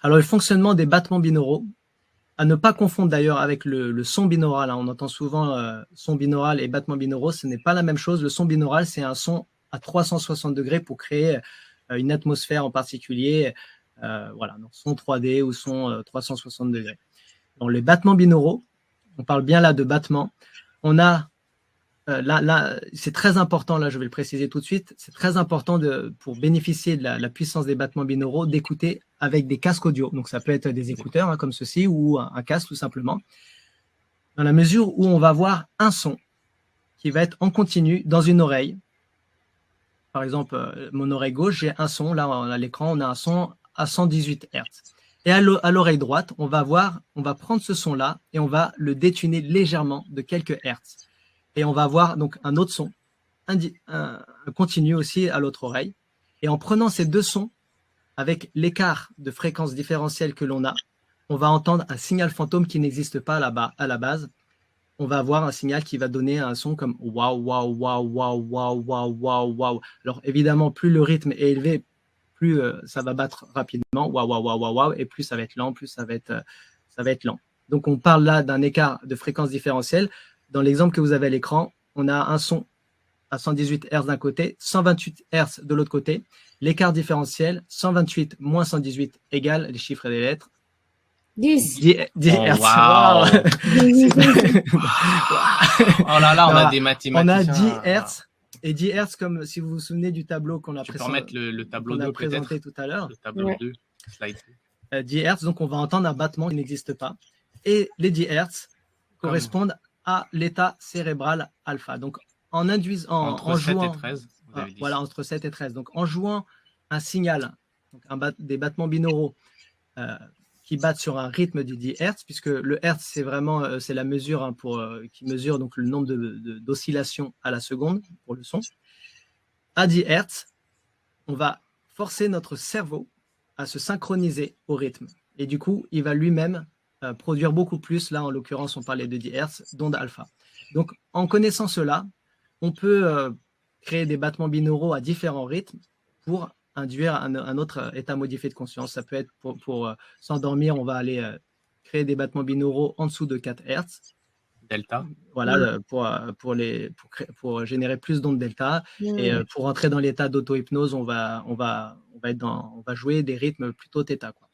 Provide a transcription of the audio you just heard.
Alors, le fonctionnement des battements binauraux, à ne pas confondre d'ailleurs avec le son binaural. On entend souvent son binaural et battements binauraux, ce n'est pas la même chose. Le son binaural, c'est un son à 360 degrés pour créer une atmosphère en particulier, voilà, donc son 3D ou son 360 degrés. Dans les battements binauraux, on parle bien là de battements. On a là, c'est très important, là je vais le préciser tout de suite, c'est très important pour bénéficier de la puissance des battements binauraux d'écouter avec des casques audio. Donc ça peut être des écouteurs comme ceci ou un casque tout simplement. Dans la mesure où on va avoir un son qui va être en continu dans une oreille. Par exemple, mon oreille gauche, j'ai un son, là à l'écran, on a un son à 118 Hz. Et à l'oreille droite, on va prendre ce son-là et on va le détuner légèrement de quelques Hertz. Et on va avoir donc un autre son, un continu aussi à l'autre oreille. Et en prenant ces deux sons, avec l'écart de fréquence différentielle que l'on a, on va entendre un signal fantôme qui n'existe pas à la base. On va avoir un signal qui va donner un son comme waouh, waouh, waouh, waouh, waouh, waouh, waouh, waouh. Alors évidemment, plus le rythme est élevé, plus ça va battre rapidement, waouh, waouh, waouh, waouh, waouh, et plus ça va être lent, plus ça va être lent. Donc on parle là d'un écart de fréquence différentielle. Dans l'exemple que vous avez à l'écran, on a un son à 118 Hz d'un côté, 128 Hz de l'autre côté. L'écart différentiel, 128 moins 118 égale les chiffres et les lettres. 10. 10 Hz. Wow. Oh là là, on a des mathématiciens. On a 10 Hz. Et 10 Hz, comme si vous vous souvenez du tableau qu'on a, le tableau 2, présenté tout à l'heure. Le tableau 2, slide 2. 10 Hz, donc on va entendre un battement qui n'existe pas. Et les 10 Hz correspondent à l'état cérébral alpha. Donc en induisant, entre 7 et 13, vous avez dit. Voilà, entre 7 et 13. Donc en jouant un signal, donc des battements binauraux qui battent sur un rythme de 10 Hz, puisque le Hertz, c'est vraiment c'est la mesure qui mesure donc le nombre d'oscillations à la seconde pour le son. À 10 Hz, on va forcer notre cerveau à se synchroniser au rythme. Et du coup, il va lui-même produire beaucoup plus. Là, en l'occurrence, on parlait de 10 Hz, d'ondes alpha. Donc, en connaissant cela, on peut créer des battements binauraux à différents rythmes pour induire un autre état modifié de conscience. Ça peut être pour s'endormir, on va aller créer des battements binauraux en dessous de 4 Hz. Delta. Voilà, pour générer plus d'ondes delta. Et pour entrer dans l'état d'auto-hypnose, on va jouer des rythmes plutôt θ, quoi.